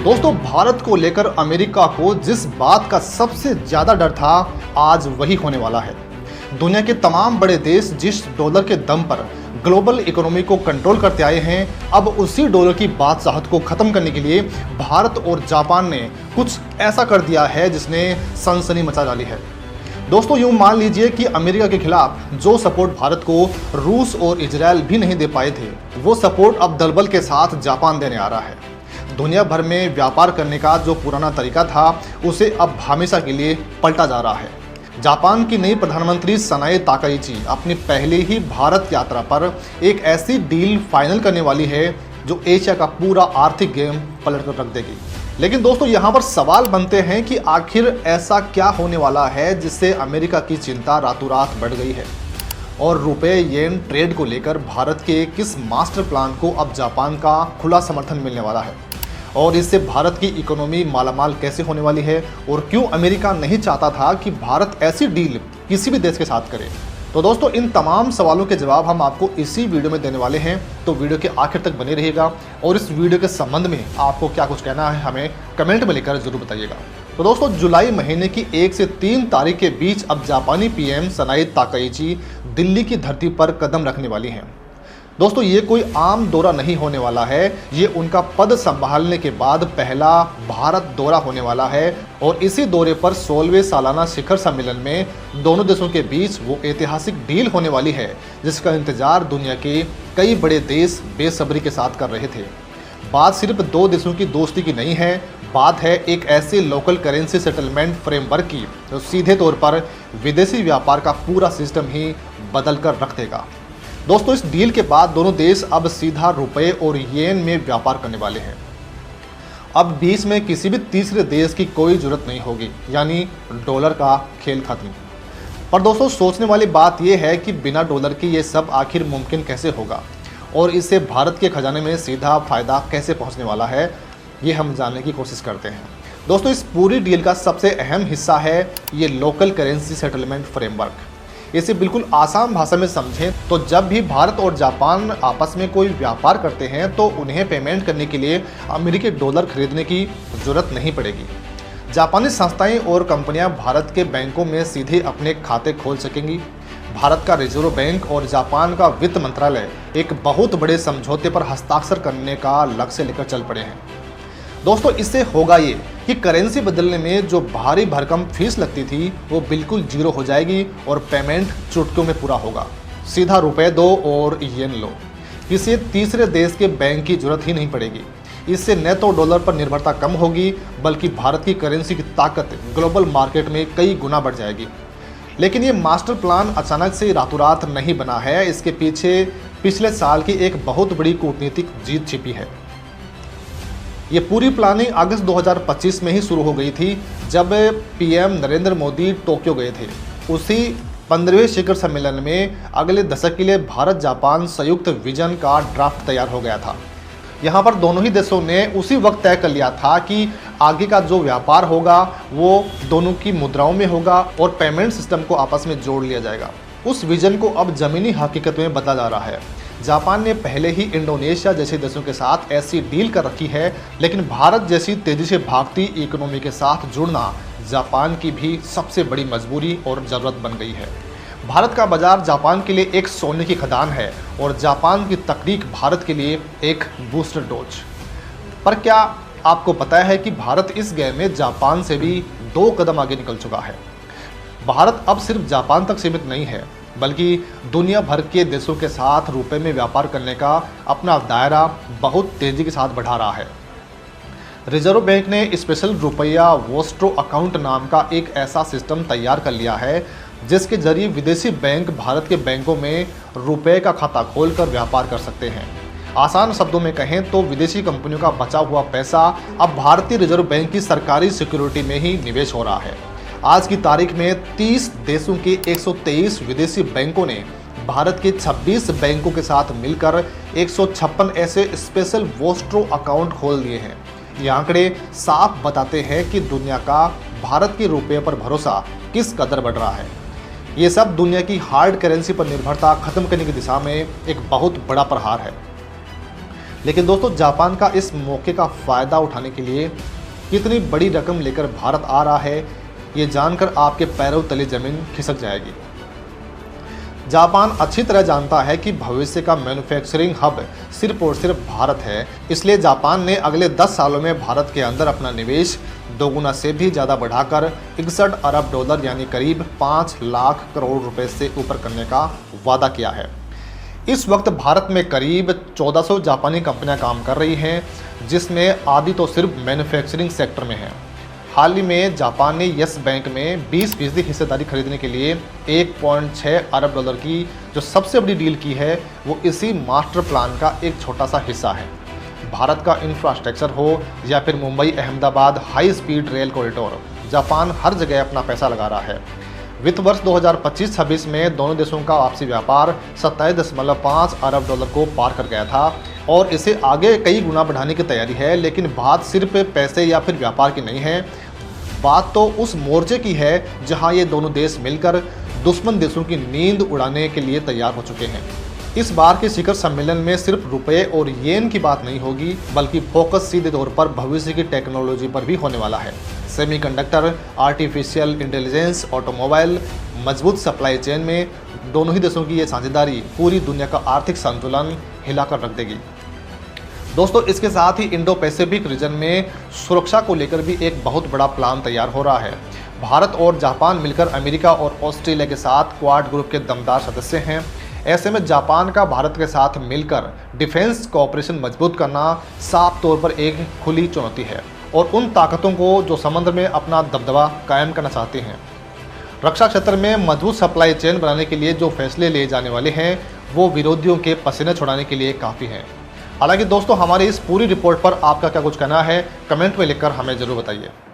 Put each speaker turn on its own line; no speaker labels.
दोस्तों, भारत को लेकर अमेरिका को जिस बात का सबसे ज्यादा डर था, आज वही होने वाला है। दुनिया के तमाम बड़े देश जिस डॉलर के दम पर ग्लोबल इकोनॉमी को कंट्रोल करते आए हैं, अब उसी डॉलर की बादशाहत को खत्म करने के लिए भारत और जापान ने कुछ ऐसा कर दिया है जिसने सनसनी मचा डाली है। दोस्तों, यूं मान लीजिए कि अमेरिका के खिलाफ जो सपोर्ट भारत को रूस और इजराइल भी नहीं दे पाए थे, वो सपोर्ट अब दलबल के साथ जापान देने आ रहा है। दुनिया भर में व्यापार करने का जो पुराना तरीका था, उसे अब हमेशा के लिए पलटा जा रहा है। जापान की नई प्रधानमंत्री सनाए ताकाइची अपनी पहले ही भारत यात्रा पर एक ऐसी डील फाइनल करने वाली है जो एशिया का पूरा आर्थिक गेम पलट कर रख देगी। लेकिन दोस्तों, यहाँ पर सवाल बनते हैं कि आखिर ऐसा क्या होने वाला है जिससे अमेरिका की चिंता रातों रात बढ़ गई है, और रुपए येन ट्रेड को लेकर भारत के किस मास्टर प्लान को अब जापान का खुला समर्थन मिलने वाला है, और इससे भारत की इकोनॉमी मालामाल कैसे होने वाली है, और क्यों अमेरिका नहीं चाहता था कि भारत ऐसी डील किसी भी देश के साथ करे। तो दोस्तों, इन तमाम सवालों के जवाब हम आपको इसी वीडियो में देने वाले हैं, तो वीडियो के आखिर तक बने रहिएगा। और इस वीडियो के संबंध में आपको क्या कुछ कहना है, हमें कमेंट में लिखकर जरूर बताइएगा। तो दोस्तों, जुलाई महीने की 1 से 3 तारीख के बीच अब जापानी पीएम सनाए ताकाइची दिल्ली की धरती पर कदम रखने वाली हैं। दोस्तों, ये कोई आम दौरा नहीं होने वाला है, ये उनका पद संभालने के बाद पहला भारत दौरा होने वाला है, और इसी दौरे पर 16वें सालाना शिखर सम्मेलन में दोनों देशों के बीच वो ऐतिहासिक डील होने वाली है जिसका इंतजार दुनिया के कई बड़े देश बेसब्री के साथ कर रहे थे। बात सिर्फ दो देशों की दोस्ती की नहीं है, बात है एक ऐसे लोकल करेंसी सेटलमेंट फ्रेमवर्क की जो सीधे तौर पर विदेशी व्यापार का पूरा सिस्टम ही बदल कर रख देगा। दोस्तों, इस डील के बाद दोनों देश अब सीधा रुपए और येन में व्यापार करने वाले हैं। अब बीच में किसी भी तीसरे देश की कोई जरूरत नहीं होगी, यानी डॉलर का खेल खत्म। पर दोस्तों, सोचने वाली बात यह है कि बिना डॉलर के ये सब आखिर मुमकिन कैसे होगा, और इससे भारत के खजाने में सीधा फायदा कैसे पहुंचने वाला है, ये हम जानने की कोशिश करते हैं। दोस्तों, इस पूरी डील का सबसे अहम हिस्सा है ये लोकल करेंसी सेटलमेंट फ्रेमवर्क। इसे बिल्कुल आसान भाषा में समझें तो जब भी भारत और जापान आपस में कोई व्यापार करते हैं तो उन्हें पेमेंट करने के लिए अमेरिकी डॉलर खरीदने की जरूरत नहीं पड़ेगी। जापानी संस्थाएं और कंपनियां भारत के बैंकों में सीधे अपने खाते खोल सकेंगी। भारत का रिजर्व बैंक और जापान का वित्त मंत्रालय एक बहुत बड़े समझौते पर हस्ताक्षर करने का लक्ष्य लेकर चल पड़े हैं। दोस्तों, इससे होगा ये कि करेंसी बदलने में जो भारी भरकम फीस लगती थी वो बिल्कुल जीरो हो जाएगी, और पेमेंट चुटकियों में पूरा होगा। सीधा रुपए दो और येन लो। किसी तीसरे देश के बैंक की जरूरत ही नहीं पड़ेगी। इससे न तो डॉलर पर निर्भरता कम होगी, बल्कि भारत की करेंसी की ताकत ग्लोबल मार्केट में कई गुना बढ़ जाएगी। लेकिन ये मास्टर प्लान अचानक से रातों रात नहीं बना है, इसके पीछे पिछले साल की एक बहुत बड़ी कूटनीतिक जीत छिपी है। ये पूरी प्लानिंग अगस्त 2025 में ही शुरू हो गई थी, जब पीएम नरेंद्र मोदी टोक्यो गए थे। उसी 15वें शिखर सम्मेलन में अगले दशक के लिए भारत जापान संयुक्त विजन का ड्राफ्ट तैयार हो गया था। यहाँ पर दोनों ही देशों ने उसी वक्त तय कर लिया था कि आगे का जो व्यापार होगा वो दोनों की मुद्राओं में होगा, और पेमेंट सिस्टम को आपस में जोड़ लिया जाएगा। उस विजन को अब जमीनी हकीकत में बदला जा रहा है। जापान ने पहले ही इंडोनेशिया जैसे देशों के साथ ऐसी डील कर रखी है, लेकिन भारत जैसी तेजी से भागती इकोनॉमी के साथ जुड़ना जापान की भी सबसे बड़ी मजबूरी और ज़रूरत बन गई है। भारत का बाजार जापान के लिए एक सोने की खदान है, और जापान की तकनीक भारत के लिए एक बूस्टर डोज। पर क्या आपको पता है कि भारत इस गेम में जापान से भी 2 कदम आगे निकल चुका है। भारत अब सिर्फ जापान तक सीमित नहीं है, बल्कि दुनिया भर के देशों के साथ रुपए में व्यापार करने का अपना दायरा बहुत तेजी के साथ बढ़ा रहा है। रिजर्व बैंक ने स्पेशल रुपया वोस्ट्रो अकाउंट नाम का एक ऐसा सिस्टम तैयार कर लिया है जिसके जरिए विदेशी बैंक भारत के बैंकों में रुपए का खाता खोलकर व्यापार कर सकते हैं। आसान शब्दों में कहें तो विदेशी कंपनियों का बचा हुआ पैसा अब भारतीय रिजर्व बैंक की सरकारी सिक्योरिटी में ही निवेश हो रहा है। आज की तारीख में 30 देशों के 123 विदेशी बैंकों ने भारत के 26 बैंकों के साथ मिलकर 156 ऐसे स्पेशल वोस्ट्रो अकाउंट खोल दिए हैं। ये आंकड़े साफ बताते हैं कि दुनिया का भारत के रुपये पर भरोसा किस कदर बढ़ रहा है। ये सब दुनिया की हार्ड करेंसी पर निर्भरता खत्म करने की दिशा में एक बहुत बड़ा प्रहार है। लेकिन दोस्तों जापान का इस मौके का फ़ायदा उठाने के लिए कितनी बड़ी रकम लेकर भारत आ रहा है, ये जानकर आपके पैरों तले ज़मीन खिसक जाएगी। जापान अच्छी तरह जानता है कि भविष्य का मैन्युफैक्चरिंग हब सिर्फ और सिर्फ भारत है, इसलिए जापान ने अगले 10 सालों में भारत के अंदर अपना निवेश दोगुना से भी ज़्यादा बढ़ाकर 61 अरब डॉलर यानी करीब 5 लाख करोड़ रुपए से ऊपर करने का वादा किया है। इस वक्त भारत में करीब 1400 जापानी कंपनियां काम कर रही हैं, जिसमें आधी तो सिर्फ मैन्युफैक्चरिंग सेक्टर में है। हाल ही में जापान ने यस बैंक में 20% हिस्सेदारी खरीदने के लिए 1.6 अरब डॉलर की जो सबसे बड़ी डील की है, वो इसी मास्टर प्लान का एक छोटा सा हिस्सा है। भारत का इंफ्रास्ट्रक्चर हो या फिर Mumbai Ahmedabad high speed rail corridor, Japan हर जगह अपना पैसा लगा रहा है। वित्त वर्ष 2025-26 में दोनों देशों का आपसी व्यापार 27.5 अरब डॉलर को पार कर गया था और इसे आगे कई गुना बढ़ाने की तैयारी है। लेकिन बात सिर्फ पैसे या फिर व्यापार की नहीं है, बात तो उस मोर्चे की है जहां ये दोनों देश मिलकर दुश्मन देशों की नींद उड़ाने के लिए तैयार हो चुके हैं। इस बार के शिखर सम्मेलन में सिर्फ रुपए और येन की बात नहीं होगी, बल्कि फोकस सीधे तौर पर भविष्य की टेक्नोलॉजी पर भी होने वाला है। सेमीकंडक्टर, आर्टिफिशियल इंटेलिजेंस, ऑटोमोबाइल, मजबूत सप्लाई चेन में दोनों ही देशों की ये साझेदारी पूरी दुनिया का आर्थिक संतुलन हिलाकर रख देगी। दोस्तों, इसके साथ ही इंडो पैसिफिक रीजन में सुरक्षा को लेकर भी एक बहुत बड़ा प्लान तैयार हो रहा है। भारत और जापान मिलकर अमेरिका और ऑस्ट्रेलिया के साथ क्वाड ग्रुप के दमदार सदस्य हैं। ऐसे में जापान का भारत के साथ मिलकर डिफेंस कोऑपरेशन मजबूत करना साफ तौर पर एक खुली चुनौती है और उन ताकतों को जो समुद्र में अपना दबदबा कायम करना चाहती हैं। रक्षा क्षेत्र में मजबूत सप्लाई चेन बनाने के लिए जो फैसले लिए जाने वाले हैं, वो विरोधियों के पसीने छुड़ाने के लिए काफ़ी हैं। हालांकि दोस्तों, हमारी इस पूरी रिपोर्ट पर आपका क्या कुछ कहना है, कमेंट में लिखकर हमें ज़रूर बताइए।